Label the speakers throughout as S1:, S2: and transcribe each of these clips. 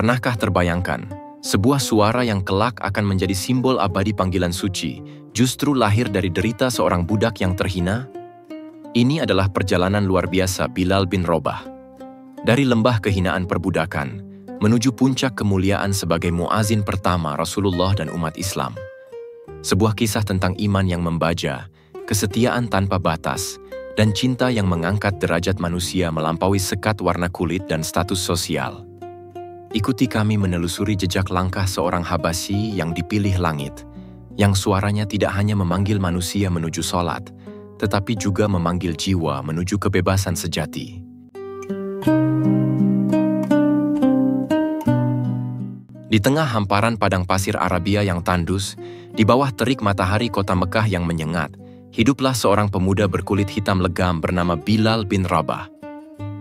S1: Pernahkah terbayangkan, sebuah suara yang kelak akan menjadi simbol abadi panggilan suci, justru lahir dari derita seorang budak yang terhina? Ini adalah perjalanan luar biasa Bilal bin Rabah. Dari lembah kehinaan perbudakan, menuju puncak kemuliaan sebagai muazin pertama Rasulullah dan umat Islam. Sebuah kisah tentang iman yang membaja, kesetiaan tanpa batas, dan cinta yang mengangkat derajat manusia melampaui sekat warna kulit dan status sosial. Ikuti kami menelusuri jejak langkah seorang Habasyi yang dipilih langit, yang suaranya tidak hanya memanggil manusia menuju sholat, tetapi juga memanggil jiwa menuju kebebasan sejati. Di tengah hamparan padang pasir Arabia yang tandus, di bawah terik matahari kota Mekah yang menyengat, hiduplah seorang pemuda berkulit hitam legam bernama Bilal bin Rabah.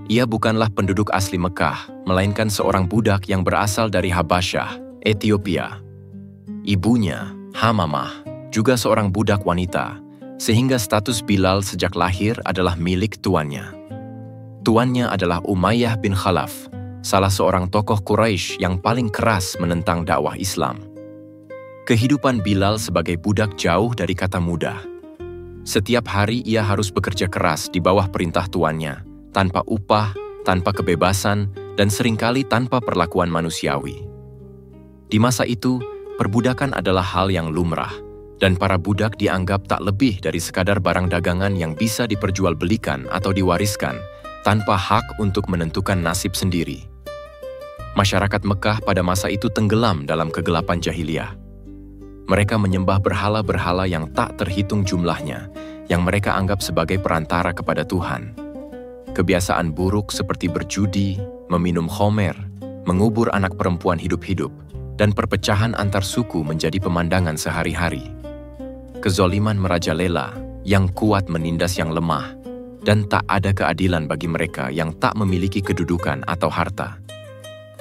S1: Ia bukanlah penduduk asli Mekah, melainkan seorang budak yang berasal dari Habasyah, Ethiopia. Ibunya, Hamamah, juga seorang budak wanita, sehingga status Bilal sejak lahir adalah milik tuannya. Tuannya adalah Umayyah bin Khalaf, salah seorang tokoh Quraisy yang paling keras menentang dakwah Islam. Kehidupan Bilal sebagai budak jauh dari kata mudah. Setiap hari ia harus bekerja keras di bawah perintah tuannya, tanpa upah, tanpa kebebasan, dan seringkali tanpa perlakuan manusiawi. Di masa itu, perbudakan adalah hal yang lumrah, dan para budak dianggap tak lebih dari sekadar barang dagangan yang bisa diperjualbelikan atau diwariskan, tanpa hak untuk menentukan nasib sendiri. Masyarakat Mekah pada masa itu tenggelam dalam kegelapan jahiliyah. Mereka menyembah berhala-berhala yang tak terhitung jumlahnya, yang mereka anggap sebagai perantara kepada Tuhan. Kebiasaan buruk seperti berjudi, meminum khomer, mengubur anak perempuan hidup-hidup, dan perpecahan antar suku menjadi pemandangan sehari-hari. Kezoliman merajalela, yang kuat menindas yang lemah, dan tak ada keadilan bagi mereka yang tak memiliki kedudukan atau harta.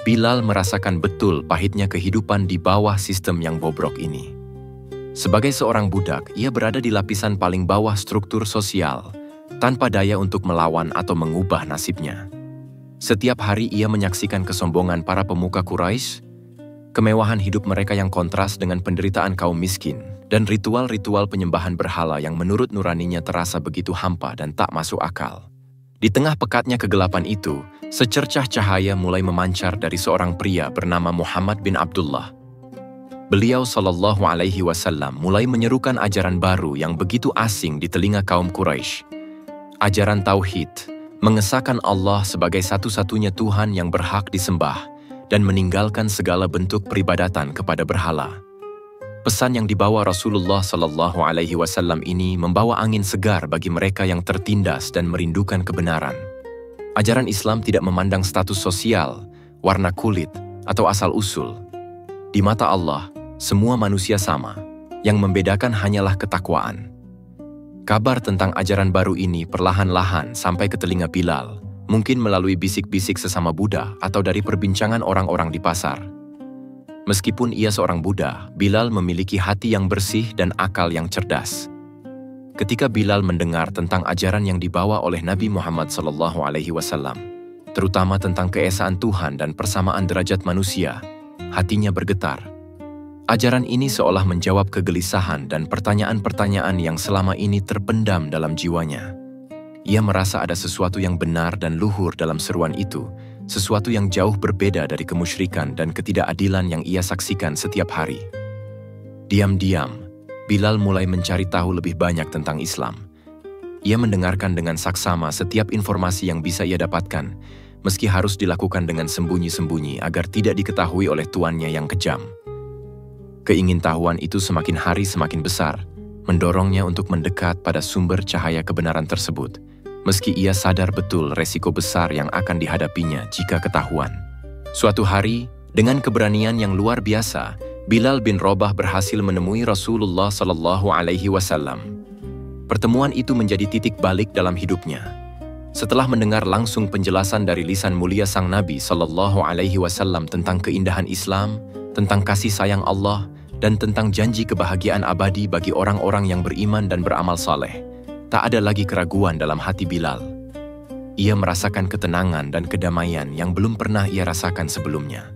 S1: Bilal merasakan betul pahitnya kehidupan di bawah sistem yang bobrok ini. Sebagai seorang budak, ia berada di lapisan paling bawah struktur sosial, tanpa daya untuk melawan atau mengubah nasibnya. Setiap hari ia menyaksikan kesombongan para pemuka Quraisy, kemewahan hidup mereka yang kontras dengan penderitaan kaum miskin, dan ritual-ritual penyembahan berhala yang menurut nuraninya terasa begitu hampa dan tak masuk akal. Di tengah pekatnya kegelapan itu, secercah cahaya mulai memancar dari seorang pria bernama Muhammad bin Abdullah. Beliau Shallallahu Alaihi Wasallam mulai menyerukan ajaran baru yang begitu asing di telinga kaum Quraisy. Ajaran Tauhid, mengesahkan Allah sebagai satu-satunya Tuhan yang berhak disembah dan meninggalkan segala bentuk peribadatan kepada berhala. Pesan yang dibawa Rasulullah Sallallahu Alaihi Wasallam ini membawa angin segar bagi mereka yang tertindas dan merindukan kebenaran. Ajaran Islam tidak memandang status sosial, warna kulit, atau asal-usul. Di mata Allah, semua manusia sama, yang membedakan hanyalah ketakwaan. Kabar tentang ajaran baru ini perlahan-lahan sampai ke telinga Bilal, mungkin melalui bisik-bisik sesama Buddha atau dari perbincangan orang-orang di pasar. Meskipun ia seorang Buddha, Bilal memiliki hati yang bersih dan akal yang cerdas. Ketika Bilal mendengar tentang ajaran yang dibawa oleh Nabi Muhammad SAW, terutama tentang keesaan Tuhan dan persamaan derajat manusia, hatinya bergetar. Ajaran ini seolah menjawab kegelisahan dan pertanyaan-pertanyaan yang selama ini terpendam dalam jiwanya. Ia merasa ada sesuatu yang benar dan luhur dalam seruan itu, sesuatu yang jauh berbeda dari kemusyrikan dan ketidakadilan yang ia saksikan setiap hari. Diam-diam, Bilal mulai mencari tahu lebih banyak tentang Islam. Ia mendengarkan dengan saksama setiap informasi yang bisa ia dapatkan, meski harus dilakukan dengan sembunyi-sembunyi agar tidak diketahui oleh tuannya yang kejam. Keingintahuan itu semakin hari semakin besar, mendorongnya untuk mendekat pada sumber cahaya kebenaran tersebut, meski ia sadar betul resiko besar yang akan dihadapinya jika ketahuan. Suatu hari, dengan keberanian yang luar biasa, Bilal bin Rabah berhasil menemui Rasulullah SAW. Pertemuan itu menjadi titik balik dalam hidupnya. Setelah mendengar langsung penjelasan dari lisan mulia sang Nabi SAW tentang keindahan Islam, tentang kasih sayang Allah, dan tentang janji kebahagiaan abadi bagi orang-orang yang beriman dan beramal saleh, tak ada lagi keraguan dalam hati Bilal. Ia merasakan ketenangan dan kedamaian yang belum pernah ia rasakan sebelumnya.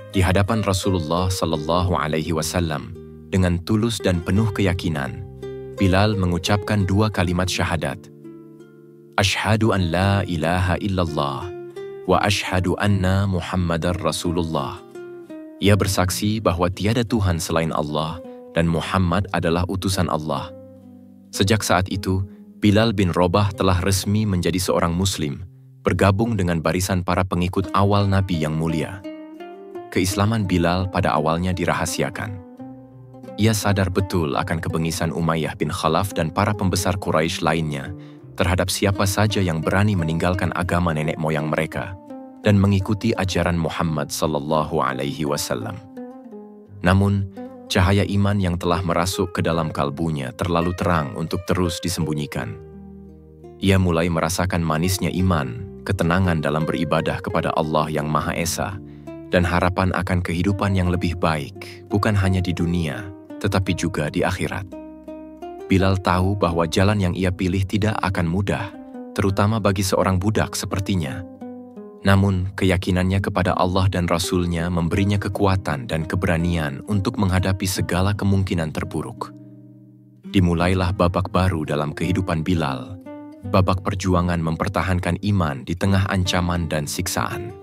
S1: Di hadapan Rasulullah Sallallahu Alaihi Wasallam, dengan tulus dan penuh keyakinan, Bilal mengucapkan 2 kalimat syahadat. Asyhadu an la ilaha illallah wa asyhadu anna Muhammadar Rasulullah. Ia bersaksi bahwa tiada Tuhan selain Allah dan Muhammad adalah utusan Allah. Sejak saat itu, Bilal bin Rabah telah resmi menjadi seorang Muslim, bergabung dengan barisan para pengikut awal Nabi yang mulia. Keislaman Bilal pada awalnya dirahasiakan. Ia sadar betul akan kebengisan Umayyah bin Khalaf dan para pembesar Quraisy lainnya terhadap siapa saja yang berani meninggalkan agama nenek moyang mereka dan mengikuti ajaran Muhammad sallallahu alaihi wasallam. Namun, cahaya iman yang telah merasuk ke dalam kalbunya terlalu terang untuk terus disembunyikan. Ia mulai merasakan manisnya iman, ketenangan dalam beribadah kepada Allah yang Maha Esa, dan harapan akan kehidupan yang lebih baik, bukan hanya di dunia, tetapi juga di akhirat. Bilal tahu bahwa jalan yang ia pilih tidak akan mudah, terutama bagi seorang budak sepertinya. Namun, keyakinannya kepada Allah dan Rasul-Nya memberinya kekuatan dan keberanian untuk menghadapi segala kemungkinan terburuk. Dimulailah babak baru dalam kehidupan Bilal, babak perjuangan mempertahankan iman di tengah ancaman dan siksaan.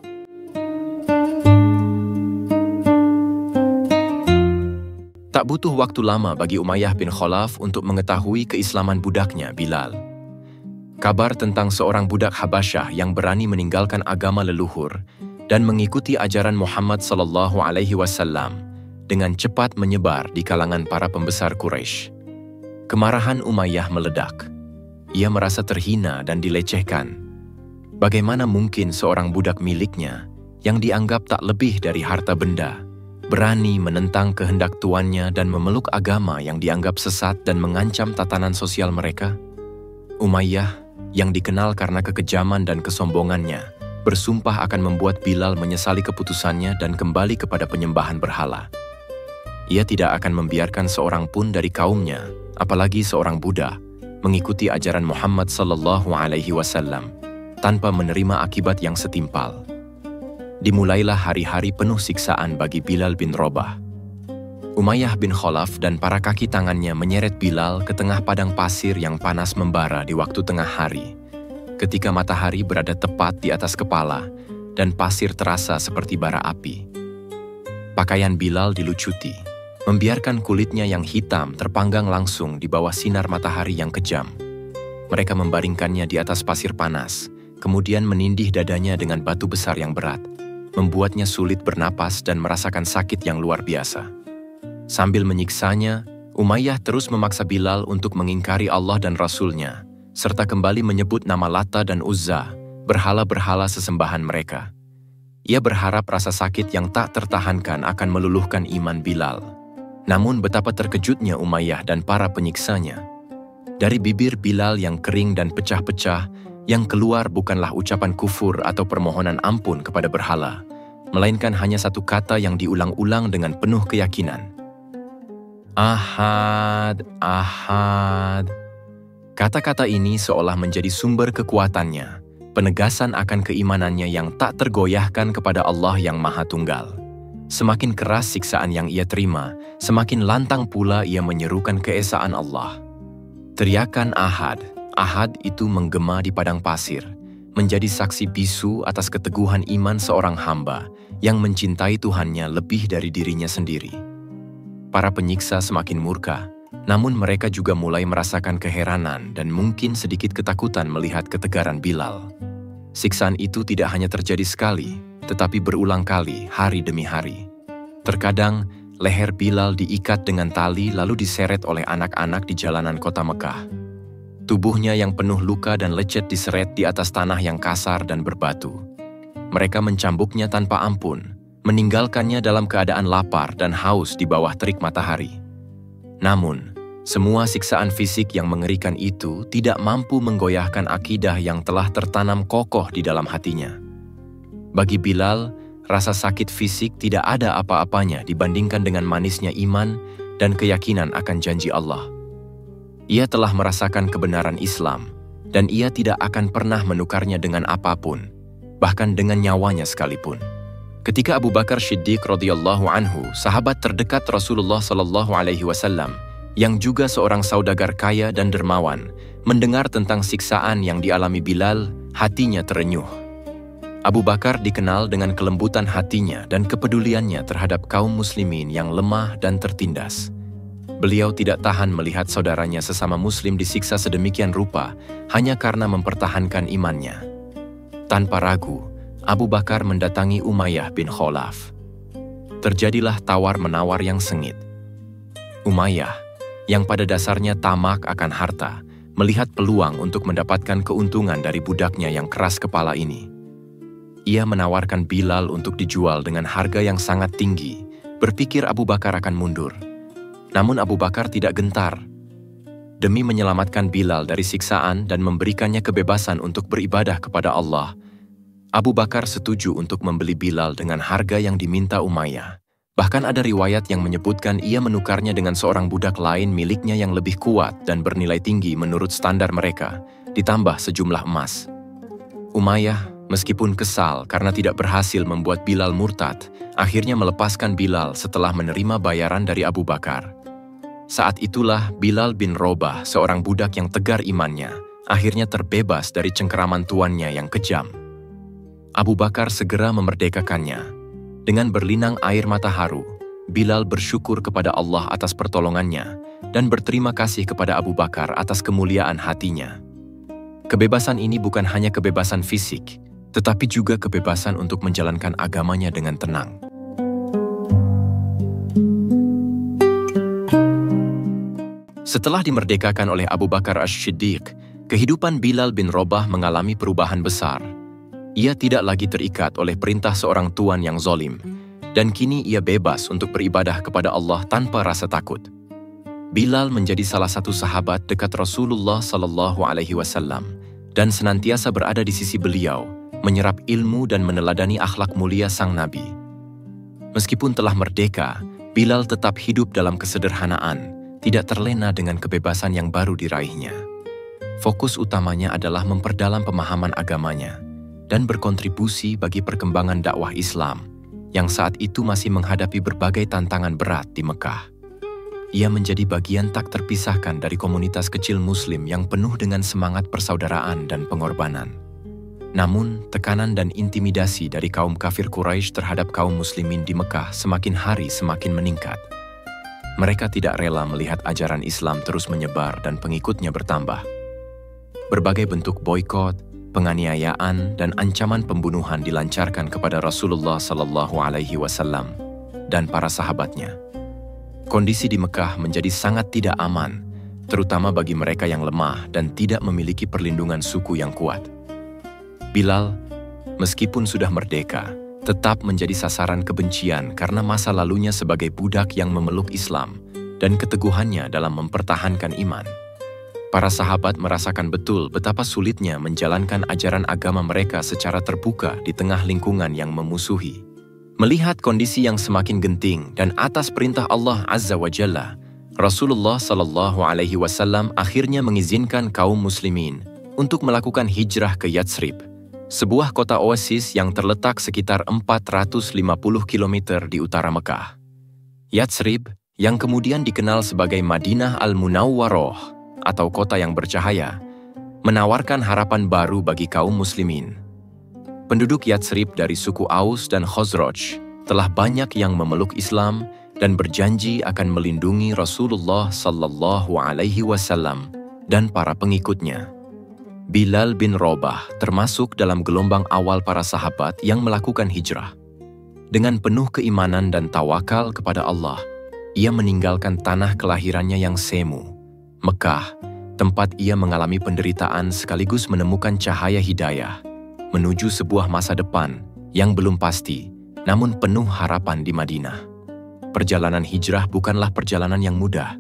S1: Tak butuh waktu lama bagi Umayyah bin Khalaf untuk mengetahui keislaman budaknya, Bilal. Kabar tentang seorang budak Habasyah yang berani meninggalkan agama leluhur dan mengikuti ajaran Muhammad sallallahu alaihi wasallam dengan cepat menyebar di kalangan para pembesar Quraisy. Kemarahan Umayyah meledak. Ia merasa terhina dan dilecehkan. Bagaimana mungkin seorang budak miliknya yang dianggap tak lebih dari harta benda berani menentang kehendak tuannya dan memeluk agama yang dianggap sesat dan mengancam tatanan sosial mereka? Umayyah, yang dikenal karena kekejaman dan kesombongannya, bersumpah akan membuat Bilal menyesali keputusannya dan kembali kepada penyembahan berhala. Ia tidak akan membiarkan seorang pun dari kaumnya, apalagi seorang budak, mengikuti ajaran Muhammad sallallahu alaihi wasallam tanpa menerima akibat yang setimpal. Dimulailah hari-hari penuh siksaan bagi Bilal bin Rabah. Umayyah bin Khalaf dan para kaki tangannya menyeret Bilal ke tengah padang pasir yang panas membara di waktu tengah hari, ketika matahari berada tepat di atas kepala dan pasir terasa seperti bara api. Pakaian Bilal dilucuti, membiarkan kulitnya yang hitam terpanggang langsung di bawah sinar matahari yang kejam. Mereka membaringkannya di atas pasir panas, kemudian menindih dadanya dengan batu besar yang berat, membuatnya sulit bernapas dan merasakan sakit yang luar biasa. Sambil menyiksanya, Umayyah terus memaksa Bilal untuk mengingkari Allah dan Rasul-Nya, serta kembali menyebut nama Lata dan Uzza, berhala-berhala sesembahan mereka. Ia berharap rasa sakit yang tak tertahankan akan meluluhkan iman Bilal. Namun betapa terkejutnya Umayyah dan para penyiksanya. Dari bibir Bilal yang kering dan pecah-pecah, yang keluar bukanlah ucapan kufur atau permohonan ampun kepada berhala, melainkan hanya satu kata yang diulang-ulang dengan penuh keyakinan. Ahad, Ahad. Kata-kata ini seolah menjadi sumber kekuatannya, penegasan akan keimanannya yang tak tergoyahkan kepada Allah yang Maha Tunggal. Semakin keras siksaan yang ia terima, semakin lantang pula ia menyerukan keesaan Allah. Teriakan Ahad, Ahad itu menggema di padang pasir, menjadi saksi bisu atas keteguhan iman seorang hamba yang mencintai Tuhannya lebih dari dirinya sendiri. Para penyiksa semakin murka, namun mereka juga mulai merasakan keheranan dan mungkin sedikit ketakutan melihat ketegaran Bilal. Siksaan itu tidak hanya terjadi sekali, tetapi berulang kali, hari demi hari. Terkadang, leher Bilal diikat dengan tali lalu diseret oleh anak-anak di jalanan kota Mekah. Tubuhnya yang penuh luka dan lecet diseret di atas tanah yang kasar dan berbatu. Mereka mencambuknya tanpa ampun, meninggalkannya dalam keadaan lapar dan haus di bawah terik matahari. Namun, semua siksaan fisik yang mengerikan itu tidak mampu menggoyahkan akidah yang telah tertanam kokoh di dalam hatinya. Bagi Bilal, rasa sakit fisik tidak ada apa-apanya dibandingkan dengan manisnya iman dan keyakinan akan janji Allah. Ia telah merasakan kebenaran Islam, dan ia tidak akan pernah menukarnya dengan apapun, bahkan dengan nyawanya sekalipun. Ketika Abu Bakar Siddiq radhiyallahu anhu, sahabat terdekat Rasulullah sallallahu alaihi wasallam, yang juga seorang saudagar kaya dan dermawan, mendengar tentang siksaan yang dialami Bilal, hatinya terenyuh. Abu Bakar dikenal dengan kelembutan hatinya dan kepeduliannya terhadap kaum muslimin yang lemah dan tertindas. Beliau tidak tahan melihat saudaranya sesama muslim disiksa sedemikian rupa hanya karena mempertahankan imannya. Tanpa ragu, Abu Bakar mendatangi Umayyah bin Khalaf. Terjadilah tawar-menawar yang sengit. Umayyah, yang pada dasarnya tamak akan harta, melihat peluang untuk mendapatkan keuntungan dari budaknya yang keras kepala ini. Ia menawarkan Bilal untuk dijual dengan harga yang sangat tinggi, berpikir Abu Bakar akan mundur. Namun Abu Bakar tidak gentar. Demi menyelamatkan Bilal dari siksaan dan memberikannya kebebasan untuk beribadah kepada Allah, Abu Bakar setuju untuk membeli Bilal dengan harga yang diminta Umayyah. Bahkan ada riwayat yang menyebutkan ia menukarnya dengan seorang budak lain miliknya yang lebih kuat dan bernilai tinggi menurut standar mereka, ditambah sejumlah emas. Umayyah, meskipun kesal karena tidak berhasil membuat Bilal murtad, akhirnya melepaskan Bilal setelah menerima bayaran dari Abu Bakar. Saat itulah Bilal bin Rabah, seorang budak yang tegar imannya, akhirnya terbebas dari cengkeraman tuannya yang kejam. Abu Bakar segera memerdekakannya. Dengan berlinang air mata haru, Bilal bersyukur kepada Allah atas pertolongannya dan berterima kasih kepada Abu Bakar atas kemuliaan hatinya. Kebebasan ini bukan hanya kebebasan fisik, tetapi juga kebebasan untuk menjalankan agamanya dengan tenang. Setelah dimerdekakan oleh Abu Bakar As-Siddiq, kehidupan Bilal bin Rabah mengalami perubahan besar. Ia tidak lagi terikat oleh perintah seorang tuan yang zalim, dan kini ia bebas untuk beribadah kepada Allah tanpa rasa takut. Bilal menjadi salah satu sahabat dekat Rasulullah sallallahu alaihi wasallam dan senantiasa berada di sisi beliau, menyerap ilmu dan meneladani akhlak mulia sang Nabi. Meskipun telah merdeka, Bilal tetap hidup dalam kesederhanaan, tidak terlena dengan kebebasan yang baru diraihnya. Fokus utamanya adalah memperdalam pemahaman agamanya dan berkontribusi bagi perkembangan dakwah Islam yang saat itu masih menghadapi berbagai tantangan berat di Mekah. Ia menjadi bagian tak terpisahkan dari komunitas kecil Muslim yang penuh dengan semangat persaudaraan dan pengorbanan. Namun, tekanan dan intimidasi dari kaum kafir Quraisy terhadap kaum muslimin di Mekah semakin hari semakin meningkat. Mereka tidak rela melihat ajaran Islam terus menyebar dan pengikutnya bertambah. Berbagai bentuk boikot, penganiayaan, dan ancaman pembunuhan dilancarkan kepada Rasulullah sallallahu alaihi wasallam dan para sahabatnya. Kondisi di Mekah menjadi sangat tidak aman, terutama bagi mereka yang lemah dan tidak memiliki perlindungan suku yang kuat. Bilal, meskipun sudah merdeka, tetap menjadi sasaran kebencian karena masa lalunya sebagai budak yang memeluk Islam dan keteguhannya dalam mempertahankan iman. Para sahabat merasakan betul betapa sulitnya menjalankan ajaran agama mereka secara terbuka di tengah lingkungan yang memusuhi. Melihat kondisi yang semakin genting dan atas perintah Allah Azza wa Jalla, Rasulullah sallallahu alaihi wasallam akhirnya mengizinkan kaum muslimin untuk melakukan hijrah ke Yatsrib, sebuah kota oasis yang terletak sekitar 450 km di utara Mekah. Yatsrib, yang kemudian dikenal sebagai Madinah Al-Munawwarah atau kota yang bercahaya, menawarkan harapan baru bagi kaum muslimin. Penduduk Yatsrib dari suku Aus dan Khazraj telah banyak yang memeluk Islam dan berjanji akan melindungi Rasulullah sallallahu alaihi wasallam dan para pengikutnya. Bilal bin Rabah termasuk dalam gelombang awal para sahabat yang melakukan hijrah. Dengan penuh keimanan dan tawakal kepada Allah, ia meninggalkan tanah kelahirannya yang semu, Mekah, tempat ia mengalami penderitaan sekaligus menemukan cahaya hidayah, menuju sebuah masa depan yang belum pasti, namun penuh harapan di Madinah. Perjalanan hijrah bukanlah perjalanan yang mudah.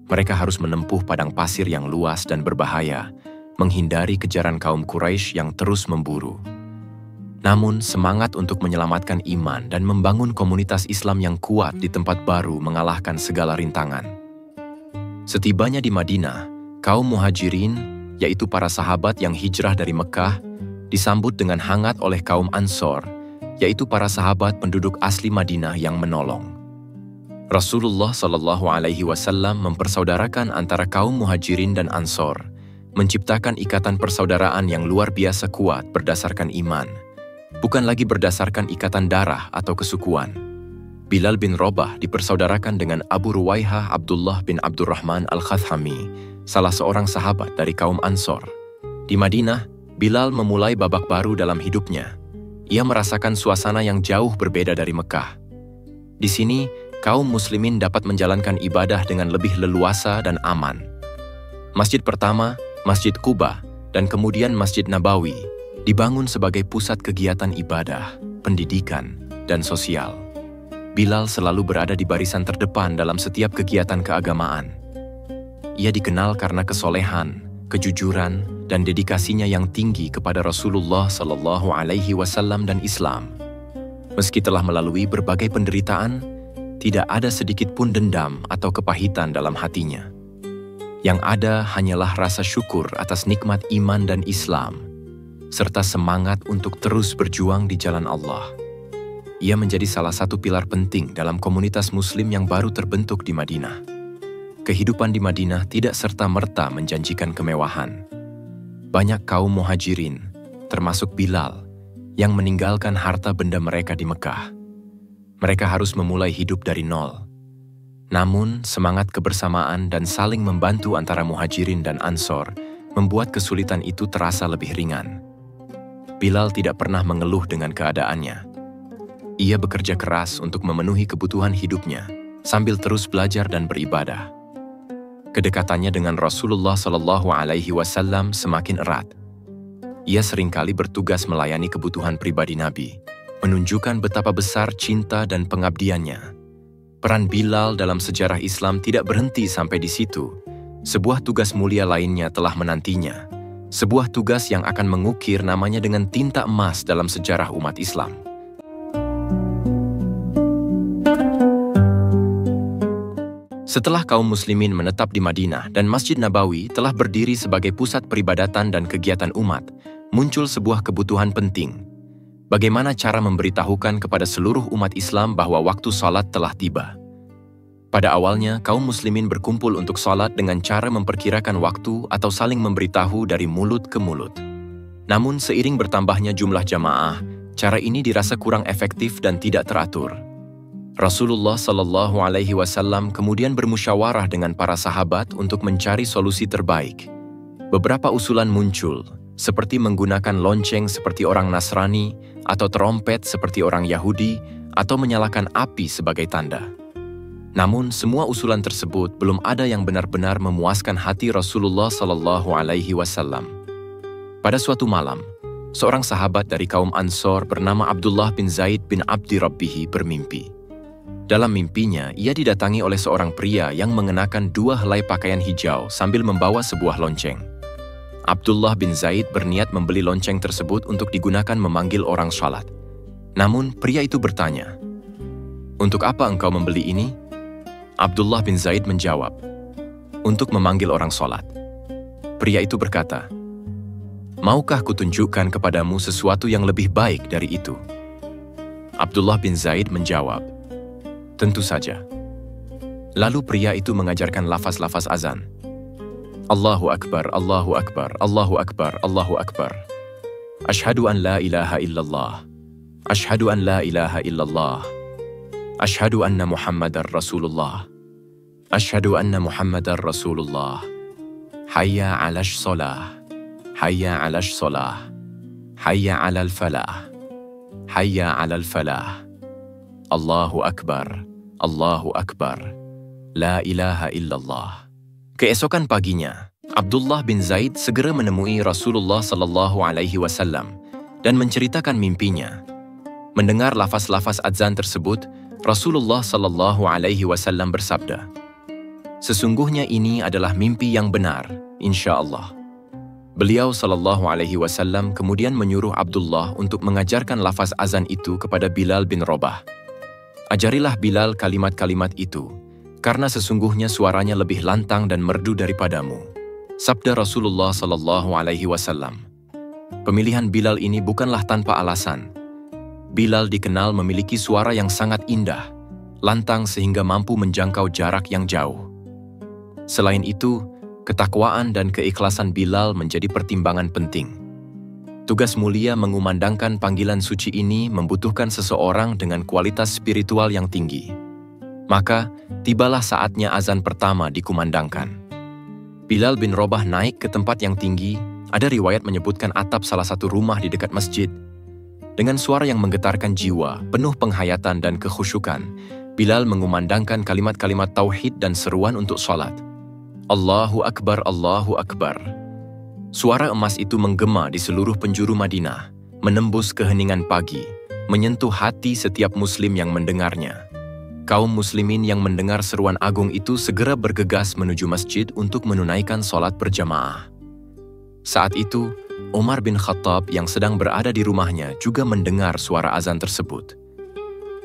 S1: Mereka harus menempuh padang pasir yang luas dan berbahaya, menghindari kejaran kaum Quraisy yang terus memburu. Namun, semangat untuk menyelamatkan iman dan membangun komunitas Islam yang kuat di tempat baru mengalahkan segala rintangan. Setibanya di Madinah, kaum muhajirin, yaitu para sahabat yang hijrah dari Mekah, disambut dengan hangat oleh kaum Ansor, yaitu para sahabat penduduk asli Madinah yang menolong. Rasulullah Shallallahu Alaihi Wasallam mempersaudarakan antara kaum Muhajirin dan Ansor, menciptakan ikatan persaudaraan yang luar biasa kuat berdasarkan iman, bukan lagi berdasarkan ikatan darah atau kesukuan. Bilal bin Rabah dipersaudarakan dengan Abu Ruwaihah Abdullah bin Abdurrahman Al-Khathami, salah seorang sahabat dari kaum Ansor. Di Madinah, Bilal memulai babak baru dalam hidupnya. Ia merasakan suasana yang jauh berbeda dari Mekah. Di sini, kaum muslimin dapat menjalankan ibadah dengan lebih leluasa dan aman. Masjid pertama, Masjid Quba, dan kemudian Masjid Nabawi, dibangun sebagai pusat kegiatan ibadah, pendidikan, dan sosial. Bilal selalu berada di barisan terdepan dalam setiap kegiatan keagamaan. Ia dikenal karena kesolehan, kejujuran, dan dedikasinya yang tinggi kepada Rasulullah Shallallahu Alaihi Wasallam dan Islam. Meski telah melalui berbagai penderitaan, tidak ada sedikit pun dendam atau kepahitan dalam hatinya. Yang ada hanyalah rasa syukur atas nikmat iman dan Islam, serta semangat untuk terus berjuang di jalan Allah. Ia menjadi salah satu pilar penting dalam komunitas Muslim yang baru terbentuk di Madinah. Kehidupan di Madinah tidak serta-merta menjanjikan kemewahan. Banyak kaum Muhajirin, termasuk Bilal, yang meninggalkan harta benda mereka di Mekah. Mereka harus memulai hidup dari nol. Namun, semangat kebersamaan dan saling membantu antara Muhajirin dan Ansor membuat kesulitan itu terasa lebih ringan. Bilal tidak pernah mengeluh dengan keadaannya. Ia bekerja keras untuk memenuhi kebutuhan hidupnya, sambil terus belajar dan beribadah. Kedekatannya dengan Rasulullah Shallallahu Alaihi Wasallam semakin erat. Ia seringkali bertugas melayani kebutuhan pribadi Nabi, menunjukkan betapa besar cinta dan pengabdiannya. Peran Bilal dalam sejarah Islam tidak berhenti sampai di situ. Sebuah tugas mulia lainnya telah menantinya. Sebuah tugas yang akan mengukir namanya dengan tinta emas dalam sejarah umat Islam. Setelah kaum muslimin menetap di Madinah dan Masjid Nabawi telah berdiri sebagai pusat peribadatan dan kegiatan umat, muncul sebuah kebutuhan penting. Bagaimana cara memberitahukan kepada seluruh umat Islam bahwa waktu salat telah tiba? Pada awalnya, kaum muslimin berkumpul untuk salat dengan cara memperkirakan waktu atau saling memberitahu dari mulut ke mulut. Namun seiring bertambahnya jumlah jamaah, cara ini dirasa kurang efektif dan tidak teratur. Rasulullah Shallallahu Alaihi Wasallam kemudian bermusyawarah dengan para sahabat untuk mencari solusi terbaik. Beberapa usulan muncul, seperti menggunakan lonceng seperti orang Nasrani, atau trompet seperti orang Yahudi, atau menyalakan api sebagai tanda. Namun, semua usulan tersebut belum ada yang benar-benar memuaskan hati Rasulullah Shallallahu Alaihi Wasallam. Pada suatu malam, seorang sahabat dari kaum Ansor bernama Abdullah bin Zaid bin Abdi Rabbihi bermimpi. Dalam mimpinya, ia didatangi oleh seorang pria yang mengenakan 2 helai pakaian hijau sambil membawa sebuah lonceng. Abdullah bin Zaid berniat membeli lonceng tersebut untuk digunakan memanggil orang salat. Namun, pria itu bertanya, "Untuk apa engkau membeli ini?" Abdullah bin Zaid menjawab, "Untuk memanggil orang salat." Pria itu berkata, "Maukah kutunjukkan kepadamu sesuatu yang lebih baik dari itu?" Abdullah bin Zaid menjawab, "Tentu saja." Lalu pria itu mengajarkan lafaz-lafaz azan. Allahu Akbar, Allahu Akbar, Allahu Akbar, Allahu Akbar. Ashhadu an la ilaha illallah. Ashhadu an la ilaha illallah. Ashhadu anna Muhammadar Rasulullah. Ashhadu anna Muhammadar Rasulullah. Hayya 'alash shalah. Hayya 'alash shalah. Hayya 'alal falah. Hayya 'alal falah. Allahu Akbar, Allahu Akbar, La ilaha illallah. Keesokan paginya, Abdullah bin Zaid segera menemui Rasulullah Shallallahu Alaihi Wasallam dan menceritakan mimpinya. Mendengar lafaz-lafaz adzan tersebut, Rasulullah Shallallahu Alaihi Wasallam bersabda, "Sesungguhnya ini adalah mimpi yang benar, insya Allah." Beliau Shallallahu Alaihi Wasallam kemudian menyuruh Abdullah untuk mengajarkan lafaz azan itu kepada Bilal bin Rabah. "Ajarilah Bilal kalimat-kalimat itu, karena sesungguhnya suaranya lebih lantang dan merdu daripadamu," sabda Rasulullah Shallallahu Alaihi Wasallam. Pemilihan Bilal ini bukanlah tanpa alasan. Bilal dikenal memiliki suara yang sangat indah, lantang sehingga mampu menjangkau jarak yang jauh. Selain itu, ketakwaan dan keikhlasan Bilal menjadi pertimbangan penting. Tugas mulia mengumandangkan panggilan suci ini membutuhkan seseorang dengan kualitas spiritual yang tinggi. Maka, tibalah saatnya azan pertama dikumandangkan. Bilal bin Rabah naik ke tempat yang tinggi, ada riwayat menyebutkan atap salah satu rumah di dekat masjid. Dengan suara yang menggetarkan jiwa, penuh penghayatan dan kekhusyukan, Bilal mengumandangkan kalimat-kalimat tauhid dan seruan untuk salat. Allahu Akbar, Allahu Akbar. Suara emas itu menggema di seluruh penjuru Madinah, menembus keheningan pagi, menyentuh hati setiap muslim yang mendengarnya. Kaum muslimin yang mendengar seruan agung itu segera bergegas menuju masjid untuk menunaikan sholat berjamaah. Saat itu, Umar bin Khattab yang sedang berada di rumahnya juga mendengar suara azan tersebut.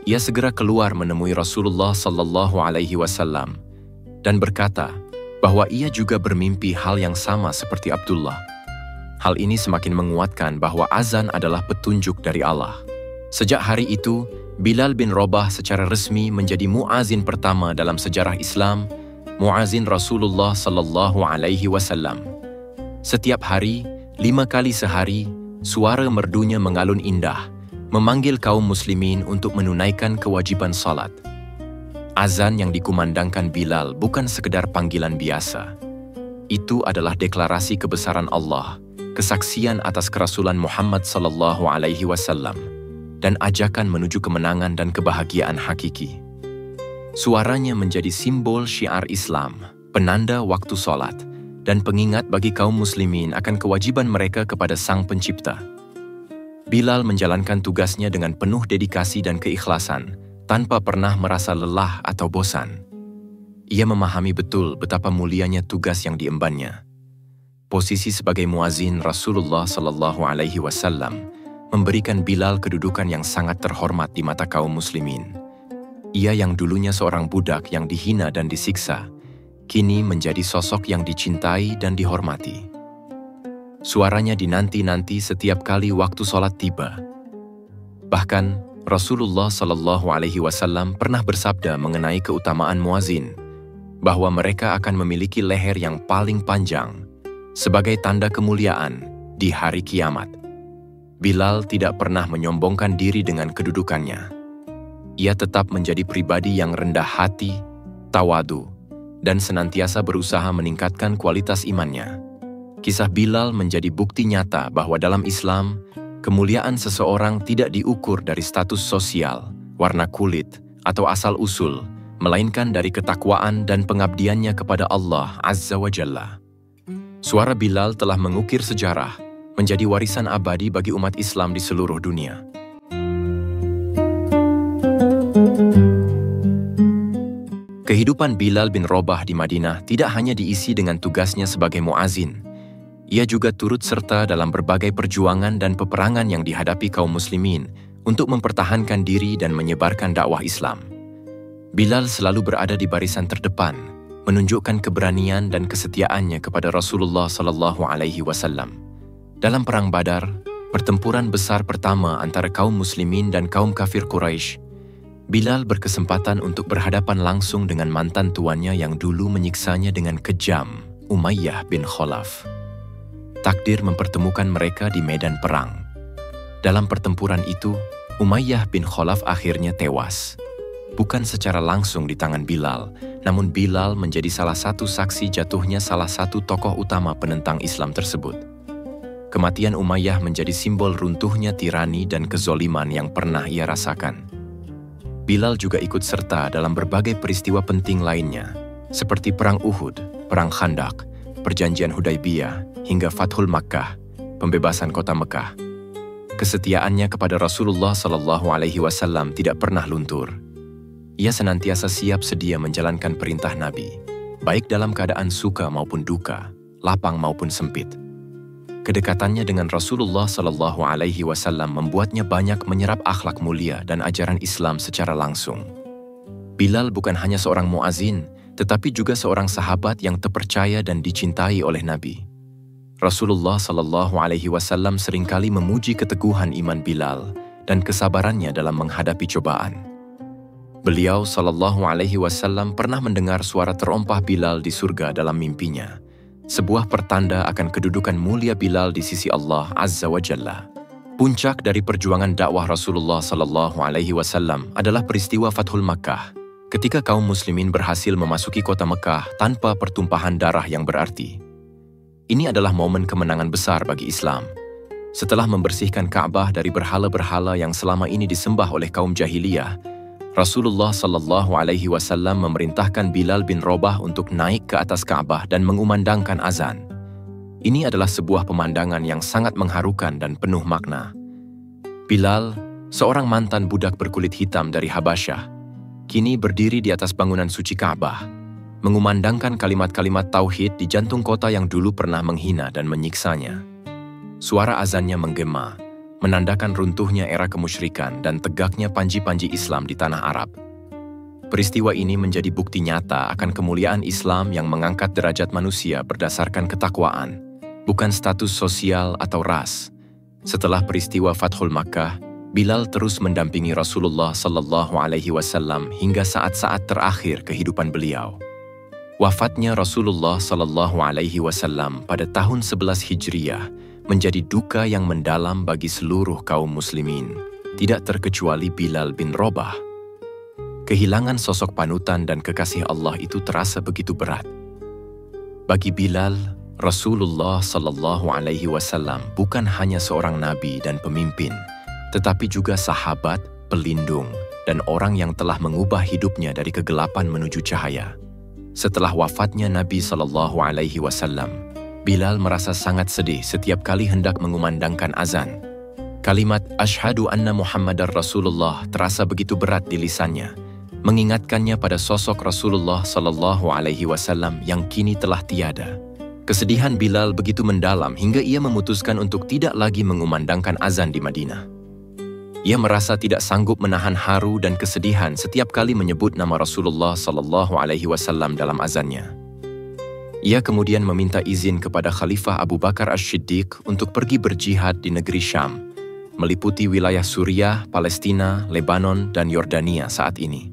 S1: Ia segera keluar menemui Rasulullah SAW dan berkata bahwa ia juga bermimpi hal yang sama seperti Abdullah. Hal ini semakin menguatkan bahwa azan adalah petunjuk dari Allah. Sejak hari itu, Bilal bin Rabah secara resmi menjadi muazin pertama dalam sejarah Islam, muazin Rasulullah SAW. Setiap hari, 5 kali sehari, suara merdunya mengalun indah, memanggil kaum muslimin untuk menunaikan kewajiban salat. Azan yang dikumandangkan Bilal bukan sekedar panggilan biasa. Itu adalah deklarasi kebesaran Allah, kesaksian atas kerasulan Muhammad SAW, dan ajakan menuju kemenangan dan kebahagiaan hakiki. Suaranya menjadi simbol syiar Islam, penanda waktu salat, dan pengingat bagi kaum muslimin akan kewajiban mereka kepada Sang Pencipta. Bilal menjalankan tugasnya dengan penuh dedikasi dan keikhlasan, tanpa pernah merasa lelah atau bosan. Ia memahami betul betapa mulianya tugas yang diembannya. Posisi sebagai muazin Rasulullah SAW memberikan Bilal kedudukan yang sangat terhormat di mata kaum muslimin. Ia yang dulunya seorang budak yang dihina dan disiksa, kini menjadi sosok yang dicintai dan dihormati. Suaranya dinanti-nanti setiap kali waktu sholat tiba. Bahkan, Rasulullah SAW pernah bersabda mengenai keutamaan muazin, bahwa mereka akan memiliki leher yang paling panjang, sebagai tanda kemuliaan di hari kiamat. Bilal tidak pernah menyombongkan diri dengan kedudukannya. Ia tetap menjadi pribadi yang rendah hati, tawadu, dan senantiasa berusaha meningkatkan kualitas imannya. Kisah Bilal menjadi bukti nyata bahwa dalam Islam, kemuliaan seseorang tidak diukur dari status sosial, warna kulit, atau asal-usul, melainkan dari ketakwaan dan pengabdiannya kepada Allah Azza wa Jalla. Suara Bilal telah mengukir sejarah, menjadi warisan abadi bagi umat Islam di seluruh dunia. Kehidupan Bilal bin Rabah di Madinah tidak hanya diisi dengan tugasnya sebagai muazin. Ia juga turut serta dalam berbagai perjuangan dan peperangan yang dihadapi kaum muslimin untuk mempertahankan diri dan menyebarkan dakwah Islam. Bilal selalu berada di barisan terdepan, menunjukkan keberanian dan kesetiaannya kepada Rasulullah SAW. Dalam Perang Badar, pertempuran besar pertama antara kaum muslimin dan kaum kafir Quraisy, Bilal berkesempatan untuk berhadapan langsung dengan mantan tuannya yang dulu menyiksanya dengan kejam, Umayyah bin Khalaf. Takdir mempertemukan mereka di medan perang. Dalam pertempuran itu, Umayyah bin Khalaf akhirnya tewas. Bukan secara langsung di tangan Bilal, namun Bilal menjadi salah satu saksi jatuhnya salah satu tokoh utama penentang Islam tersebut. Kematian Umayyah menjadi simbol runtuhnya tirani dan kezoliman yang pernah ia rasakan. Bilal juga ikut serta dalam berbagai peristiwa penting lainnya, seperti Perang Uhud, Perang Khandaq, Perjanjian Hudaybiyah, hingga Fathul Makkah, pembebasan kota Mekah. Kesetiaannya kepada Rasulullah SAW tidak pernah luntur. Ia senantiasa siap sedia menjalankan perintah Nabi, baik dalam keadaan suka maupun duka, lapang maupun sempit. Kedekatannya dengan Rasulullah SAW membuatnya banyak menyerap akhlak mulia dan ajaran Islam secara langsung. Bilal bukan hanya seorang muazin, tetapi juga seorang sahabat yang terpercaya dan dicintai oleh Nabi. Rasulullah SAW seringkali memuji keteguhan iman Bilal dan kesabarannya dalam menghadapi cobaan. Beliau Shallallahu Alaihi Wasallam pernah mendengar suara terompah Bilal di surga dalam mimpinya, sebuah pertanda akan kedudukan mulia Bilal di sisi Allah Azza wa Jalla. Puncak dari perjuangan dakwah Rasulullah Shallallahu Alaihi Wasallam adalah peristiwa Fathul Makkah, ketika kaum muslimin berhasil memasuki kota Mekah tanpa pertumpahan darah yang berarti. Ini adalah momen kemenangan besar bagi Islam. Setelah membersihkan Ka'bah dari berhala-berhala yang selama ini disembah oleh kaum jahiliyah, Rasulullah Shallallahu Alaihi Wasallam memerintahkan Bilal bin Rabah untuk naik ke atas Ka'bah dan mengumandangkan azan. Ini adalah sebuah pemandangan yang sangat mengharukan dan penuh makna. Bilal, seorang mantan budak berkulit hitam dari Habasyah, kini berdiri di atas bangunan suci Ka'bah, mengumandangkan kalimat-kalimat tauhid di jantung kota yang dulu pernah menghina dan menyiksanya. Suara azannya menggema, menandakan runtuhnya era kemusyrikan dan tegaknya panji-panji Islam di tanah Arab. Peristiwa ini menjadi bukti nyata akan kemuliaan Islam yang mengangkat derajat manusia berdasarkan ketakwaan, bukan status sosial atau ras. Setelah peristiwa Fathul Makkah, Bilal terus mendampingi Rasulullah Shallallahu Alaihi Wasallam hingga saat-saat terakhir kehidupan beliau. Wafatnya Rasulullah Shallallahu Alaihi Wasallam pada tahun 11 Hijriah menjadi duka yang mendalam bagi seluruh kaum muslimin, tidak terkecuali Bilal bin Rabah. Kehilangan sosok panutan dan kekasih Allah itu terasa begitu berat. Bagi Bilal, Rasulullah Shallallahu Alaihi Wasallam bukan hanya seorang nabi dan pemimpin, tetapi juga sahabat, pelindung, dan orang yang telah mengubah hidupnya dari kegelapan menuju cahaya. Setelah wafatnya Nabi Shallallahu Alaihi Wasallam, Bilal merasa sangat sedih setiap kali hendak mengumandangkan azan. Kalimat Ashhadu anna Muhammadar Rasulullah terasa begitu berat di lisannya, mengingatkannya pada sosok Rasulullah Shallallahu Alaihi Wasallam yang kini telah tiada. Kesedihan Bilal begitu mendalam hingga ia memutuskan untuk tidak lagi mengumandangkan azan di Madinah. Ia merasa tidak sanggup menahan haru dan kesedihan setiap kali menyebut nama Rasulullah Shallallahu Alaihi Wasallam dalam azannya. Ia kemudian meminta izin kepada Khalifah Abu Bakar Ash-Shiddiq untuk pergi berjihad di negeri Syam, meliputi wilayah Suriah, Palestina, Lebanon, dan Yordania saat ini.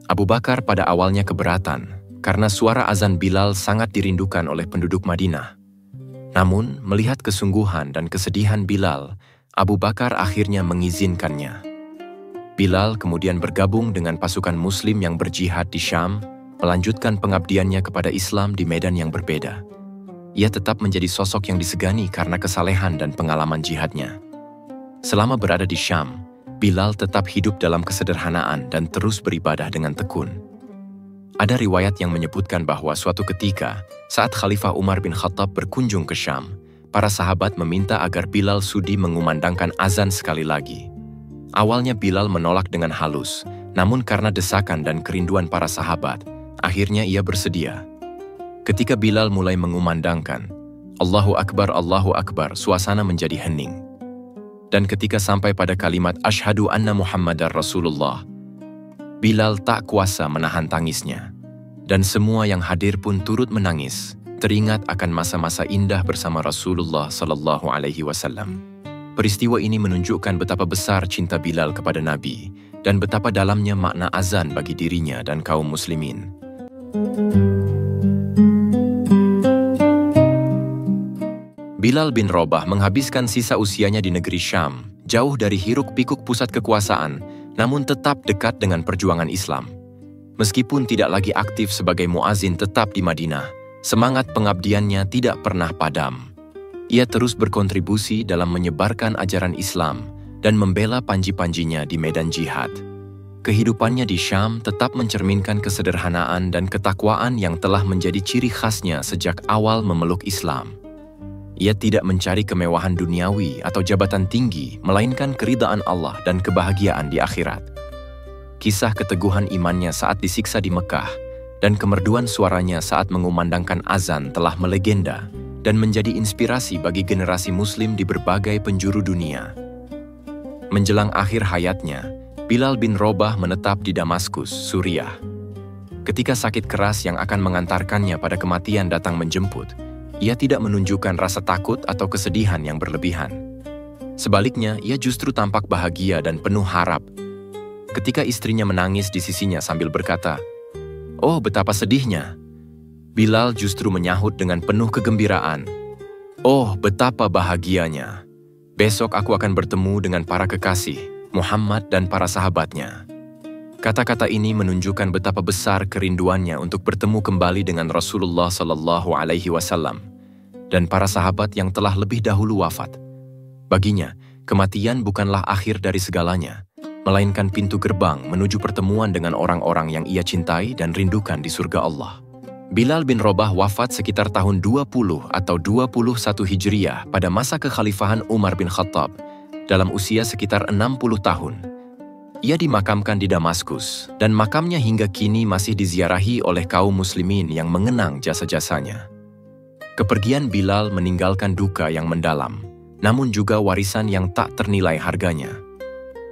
S1: Abu Bakar pada awalnya keberatan, karena suara azan Bilal sangat dirindukan oleh penduduk Madinah. Namun, melihat kesungguhan dan kesedihan Bilal, Abu Bakar akhirnya mengizinkannya. Bilal kemudian bergabung dengan pasukan Muslim yang berjihad di Syam, melanjutkan pengabdiannya kepada Islam di medan yang berbeda. Ia tetap menjadi sosok yang disegani karena kesalehan dan pengalaman jihadnya. Selama berada di Syam, Bilal tetap hidup dalam kesederhanaan dan terus beribadah dengan tekun. Ada riwayat yang menyebutkan bahwa suatu ketika, saat Khalifah Umar bin Khattab berkunjung ke Syam, para sahabat meminta agar Bilal sudi mengumandangkan azan sekali lagi. Awalnya Bilal menolak dengan halus, namun karena desakan dan kerinduan para sahabat, akhirnya ia bersedia. Ketika Bilal mulai mengumandangkan, Allahu Akbar, suasana menjadi hening. Dan ketika sampai pada kalimat Ashhadu anna Muhammadar Rasulullah, Bilal tak kuasa menahan tangisnya. Dan semua yang hadir pun turut menangis, teringat akan masa-masa indah bersama Rasulullah Sallallahu Alaihi Wasallam. Peristiwa ini menunjukkan betapa besar cinta Bilal kepada Nabi, dan betapa dalamnya makna azan bagi dirinya dan kaum muslimin. Bilal bin Rabah menghabiskan sisa usianya di negeri Syam, jauh dari hiruk-pikuk pusat kekuasaan, namun tetap dekat dengan perjuangan Islam. Meskipun tidak lagi aktif sebagai muazin tetap di Madinah, semangat pengabdiannya tidak pernah padam. Ia terus berkontribusi dalam menyebarkan ajaran Islam dan membela panji-panjinya di medan jihad. Kehidupannya di Syam tetap mencerminkan kesederhanaan dan ketakwaan yang telah menjadi ciri khasnya sejak awal memeluk Islam. Ia tidak mencari kemewahan duniawi atau jabatan tinggi, melainkan keridaan Allah dan kebahagiaan di akhirat. Kisah keteguhan imannya saat disiksa di Mekah dan kemerduan suaranya saat mengumandangkan azan telah melegenda dan menjadi inspirasi bagi generasi Muslim di berbagai penjuru dunia. Menjelang akhir hayatnya, Bilal bin Rabah menetap di Damaskus, Suriah. Ketika sakit keras yang akan mengantarkannya pada kematian datang menjemput, ia tidak menunjukkan rasa takut atau kesedihan yang berlebihan. Sebaliknya, ia justru tampak bahagia dan penuh harap. Ketika istrinya menangis di sisinya sambil berkata, "Oh, betapa sedihnya." Bilal justru menyahut dengan penuh kegembiraan, "Oh, betapa bahagianya. Besok aku akan bertemu dengan para kekasih, Muhammad dan para sahabatnya." Kata-kata ini menunjukkan betapa besar kerinduannya untuk bertemu kembali dengan Rasulullah SAW dan para sahabat yang telah lebih dahulu wafat. Baginya, kematian bukanlah akhir dari segalanya, melainkan pintu gerbang menuju pertemuan dengan orang-orang yang ia cintai dan rindukan di surga Allah. Bilal bin Rabah wafat sekitar tahun 20 atau 21 Hijriyah pada masa kekhalifahan Umar bin Khattab, dalam usia sekitar 60 tahun. Ia dimakamkan di Damaskus, dan makamnya hingga kini masih diziarahi oleh kaum muslimin yang mengenang jasa-jasanya. Kepergian Bilal meninggalkan duka yang mendalam, namun juga warisan yang tak ternilai harganya.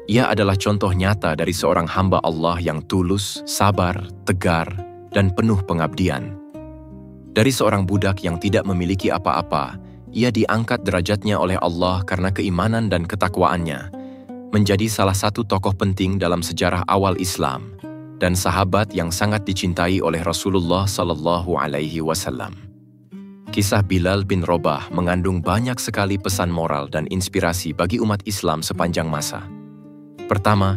S1: Ia adalah contoh nyata dari seorang hamba Allah yang tulus, sabar, tegar, dan penuh pengabdian. Dari seorang budak yang tidak memiliki apa-apa, ia diangkat derajatnya oleh Allah karena keimanan dan ketakwaannya, menjadi salah satu tokoh penting dalam sejarah awal Islam, dan sahabat yang sangat dicintai oleh Rasulullah SAW. Kisah Bilal bin Rabah mengandung banyak sekali pesan moral dan inspirasi bagi umat Islam sepanjang masa. Pertama,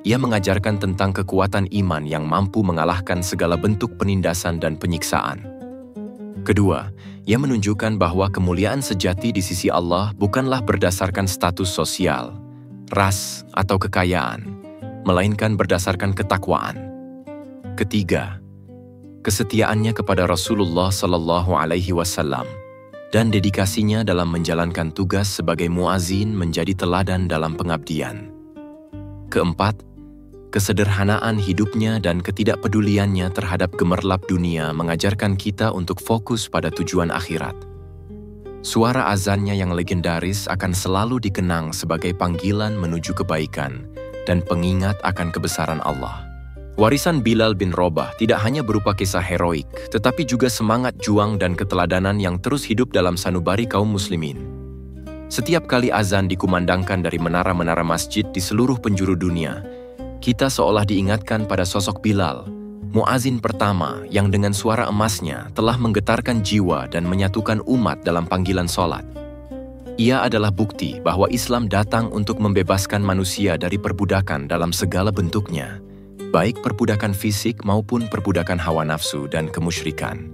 S1: ia mengajarkan tentang kekuatan iman yang mampu mengalahkan segala bentuk penindasan dan penyiksaan. Kedua, ia menunjukkan bahwa kemuliaan sejati di sisi Allah bukanlah berdasarkan status sosial, ras, atau kekayaan, melainkan berdasarkan ketakwaan. Ketiga, kesetiaannya kepada Rasulullah SAW dan dedikasinya dalam menjalankan tugas sebagai muazin menjadi teladan dalam pengabdian. Keempat, kesederhanaan hidupnya dan ketidakpeduliannya terhadap gemerlap dunia mengajarkan kita untuk fokus pada tujuan akhirat. Suara azannya yang legendaris akan selalu dikenang sebagai panggilan menuju kebaikan dan pengingat akan kebesaran Allah. Warisan Bilal bin Rabah tidak hanya berupa kisah heroik, tetapi juga semangat juang dan keteladanan yang terus hidup dalam sanubari kaum muslimin. Setiap kali azan dikumandangkan dari menara-menara masjid di seluruh penjuru dunia, kita seolah diingatkan pada sosok Bilal, muazin pertama yang dengan suara emasnya telah menggetarkan jiwa dan menyatukan umat dalam panggilan sholat. Ia adalah bukti bahwa Islam datang untuk membebaskan manusia dari perbudakan dalam segala bentuknya, baik perbudakan fisik maupun perbudakan hawa nafsu dan kemusyrikan.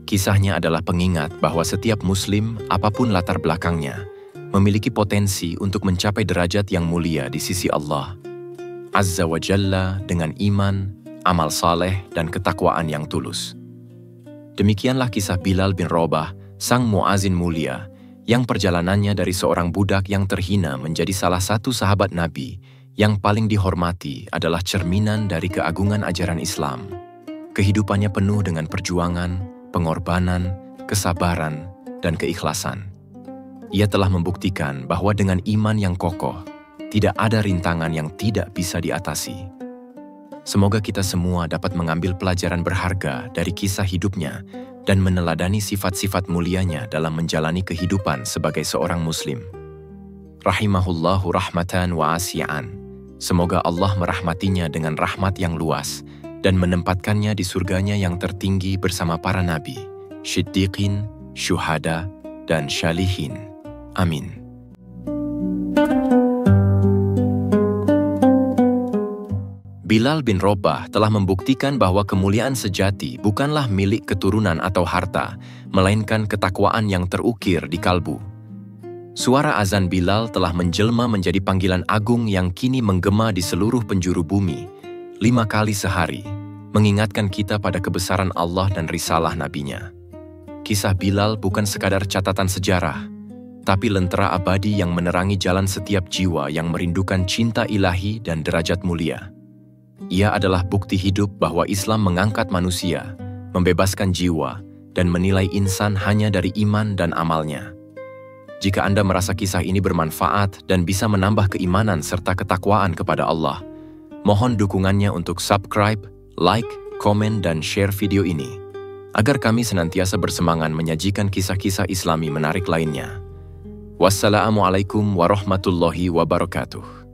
S1: Kisahnya adalah pengingat bahwa setiap muslim, apapun latar belakangnya, memiliki potensi untuk mencapai derajat yang mulia di sisi Allah Azza wa Jalla dengan iman, amal saleh, dan ketakwaan yang tulus. Demikianlah kisah Bilal bin Rabah, sang muazin mulia, yang perjalanannya dari seorang budak yang terhina menjadi salah satu sahabat Nabi yang paling dihormati adalah cerminan dari keagungan ajaran Islam. Kehidupannya penuh dengan perjuangan, pengorbanan, kesabaran, dan keikhlasan. Ia telah membuktikan bahwa dengan iman yang kokoh, tidak ada rintangan yang tidak bisa diatasi. Semoga kita semua dapat mengambil pelajaran berharga dari kisah hidupnya dan meneladani sifat-sifat mulianya dalam menjalani kehidupan sebagai seorang muslim. Rahimahullahu rahmatan wa asi'an. Semoga Allah merahmatinya dengan rahmat yang luas dan menempatkannya di surganya yang tertinggi bersama para nabi, syiddiqin, syuhada, dan syalihin. Amin. Bilal bin Rabah telah membuktikan bahwa kemuliaan sejati bukanlah milik keturunan atau harta, melainkan ketakwaan yang terukir di kalbu. Suara azan Bilal telah menjelma menjadi panggilan agung yang kini menggema di seluruh penjuru bumi, 5 kali sehari, mengingatkan kita pada kebesaran Allah dan risalah nabinya. Kisah Bilal bukan sekadar catatan sejarah, tapi lentera abadi yang menerangi jalan setiap jiwa yang merindukan cinta ilahi dan derajat mulia. Ia adalah bukti hidup bahwa Islam mengangkat manusia, membebaskan jiwa, dan menilai insan hanya dari iman dan amalnya. Jika Anda merasa kisah ini bermanfaat dan bisa menambah keimanan serta ketakwaan kepada Allah, mohon dukungannya untuk subscribe, like, komen, dan share video ini, agar kami senantiasa bersemangat menyajikan kisah-kisah Islami menarik lainnya. Wassalamualaikum warahmatullahi wabarakatuh.